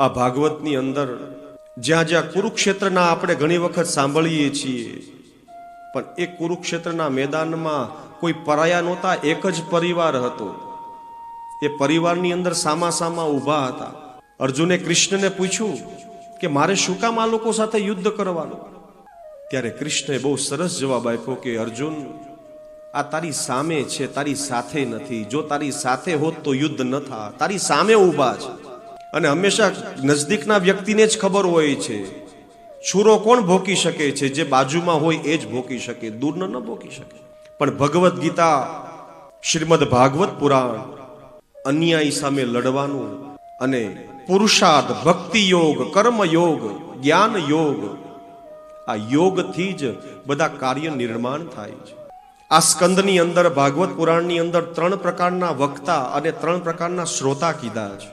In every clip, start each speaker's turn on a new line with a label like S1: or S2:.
S1: આ ભાગવતની અંદર જ્યાં જ્યાં કુરુક્ષેત્રના આપણે ઘણી વખત સાંભળીએ છીએ, પણ એ કુરુક્ષેત્રના મેદાનમાં કોઈ પરાયા નહોતા, એક જ પરિવાર હતો. એ પરિવારની અંદર સામા સામા ઊભા હતા. અર્જુને કૃષ્ણને પૂછ્યું કે મારે શું કામ આ લોકો સાથે યુદ્ધ કરવાનું? ત્યારે કૃષ્ણએ બહુ સરસ જવાબ આપ્યો કે અર્જુન, આ તારી સામે છે, તારી સાથે નથી. જો તારી સાથે હોત તો યુદ્ધ ન થાત. તારી સામે ઊભા છે. અને હંમેશા નજદીકના વ્યક્તિને જ ખબર હોય છે છૂરો કોણ ભોકી શકે છે, જે બાજુમાં હોય એ જ ભોકી શકે, દૂરનો ન ભોકી શકે. પણ ભગવદ્ ગીતા, શ્રીમદ ભાગવત પુરાણ અન્યાયી સામે લડવાનું અને પુરુષાર્થ, ભક્તિ યોગ, કર્મ યોગ, જ્ઞાન યોગ, આ યોગથી જ બધા કાર્ય નિર્માણ થાય છે. આ સ્કંદની અંદર, ભાગવત પુરાણની અંદર 3 પ્રકારના વક્તા અને 3 પ્રકારના શ્રોતા કીધા છે.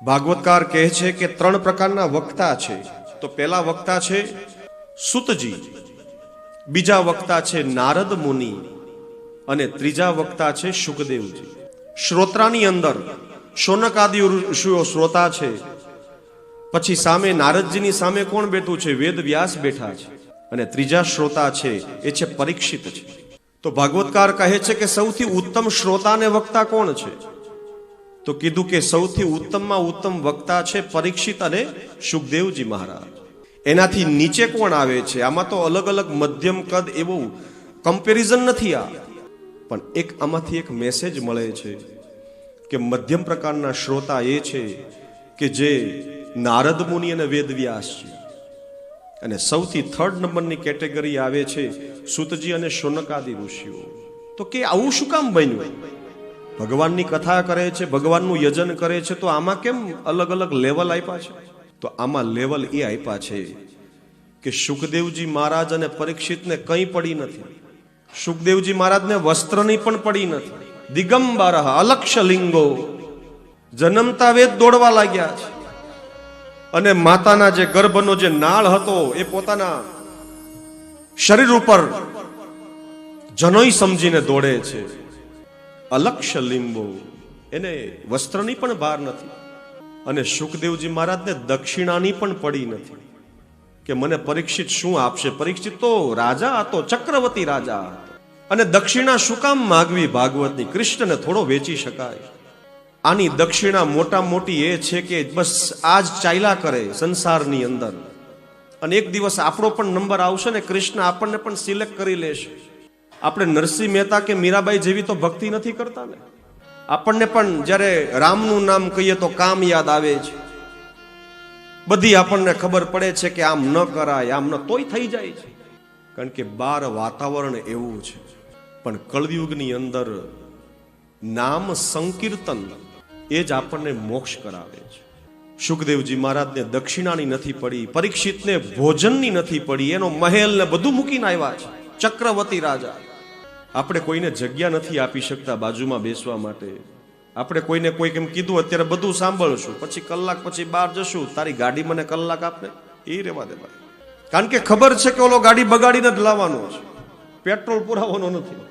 S1: ભાગવતકાર કહે છે કે 3 પ્રકારના વક્તા છે. તો પહેલા વક્તા છે સુતજી, બીજા વક્તા છે નારદ મુનિ અને ત્રીજા વક્તા છે શુકદેવજી. શ્રોત્રાની અંદર શૌનક આદિ ઋષિઓ શ્રોતા છે. પછી સામે નારદજીની સામે કોણ બેઠું છે? વેદ વ્યાસ બેઠા છે. અને ત્રીજા શ્રોતા છે એ છે પરીક્ષિત છે. તો ભાગવતકાર કહે છે કે સૌથી ઉત્તમ શ્રોતા અને વક્તા કોણ છે? તો કીધું કે સૌથી ઉત્તમમાં ઉત્તમ વક્તા છે પરીક્ષિત અને શુકદેવજી મહારાજ. એનાથી નીચે કોણ આવે છે? આમાં તો અલગ અલગ મધ્યમ કદ, એવું કમ્પેરિઝન નથી આ, પણ એક આમાંથી એક મેસેજ મળે છે કે મધ્યમ પ્રકારના શ્રોતા એ છે કે જે નારદ મુનિ અને વેદવ્યાસ છે. અને સૌથી 3rd નંબરની કેટેગરી આવે છે સુતજી અને શૌનકાદિ ઋષિઓ. તો કે આવું શું કામ બન્યું? ભગવાનની કથા કરે છે, ભગવાનનું યજન કરે છે, તો આમાં કેમ અલગ અલગ લેવલ આપ્યા છે? તો આમાં લેવલ એ આપ્યા છે કે શુકદેવજી મહારાજ અને પરીક્ષિતને કંઈ પડી નથી. શુકદેવજી મહારાજને વસ્ત્રની પણ પડી નથી. દિગંબર અલક્ષ્ય લિંગો, જન્મતા વેદ દોડવા લાગ્યા છે. અને માતાના જે ગર્ભનો જે નાળ હતો એ પોતાના શરીર ઉપર જનોઈ સમજીને દોડે છે. અલક્ષ્ય લિંબો, એને વસ્ત્રની પણ ભાર નથી. અને શુકદેવજી મહારાજને દક્ષિણાની પણ પડી નથી કે મને પરીક્ષિત શું આપશે. પરીક્ષિત તો રાજા હતો, ચક્રવર્તી રાજા હતો. અને દક્ષિણા શું કામ માગવી ભાગવતની? કૃષ્ણને થોડો વેચી શકાય. આની દક્ષિણા મોટા મોટી એ છે કે બસ આ જ ચાલ્યા કરે સંસારની અંદર, અને એક દિવસ આપણો પણ નંબર આવશે ને કૃષ્ણ આપણને પણ સિલેક્ટ કરી લેશે. આપણે નરસિંહ મહેતા કે મીરાબાઈ જેવી તો ભક્તિ નથી કરતા ને. આપણને પણ જ્યારે રામનું નામ કહીએ તો કામ યાદ આવે છે. બધી આપણને ખબર પડે છે કે આમ ન કરાય, આમ ન, તોય થઈ જાય છે. કારણ કે બહાર વાતાવરણ એવું છે. પણ કળયુગની અંદર નામ સંકીર્તન એ જ આપણને મોક્ષ કરાવે છે. શુકદેવજી મહારાજને દક્ષિણાની નથી પડી, પરીક્ષિતને ભોજનની નથી પડી, એનો મહેલ ને બધું મૂકીને આવ્યા છે, ચક્રવર્તી રાજા. આપણે કોઈને જગ્યા નથી આપી શકતા બાજુમાં બેસવા માટે. આપણે કોઈને કોઈ એમ કીધું અત્યારે બધું સાંભળશું, પછી કલાક પછી બહાર જશું, તારી ગાડી મને કલાક આપને, એ રહેવા દે ભાઈ. કારણ કે ખબર છે કે ઓલો ગાડી બગાડીને જ લાવવાનો છે, પેટ્રોલ પુરાવાનો નથી.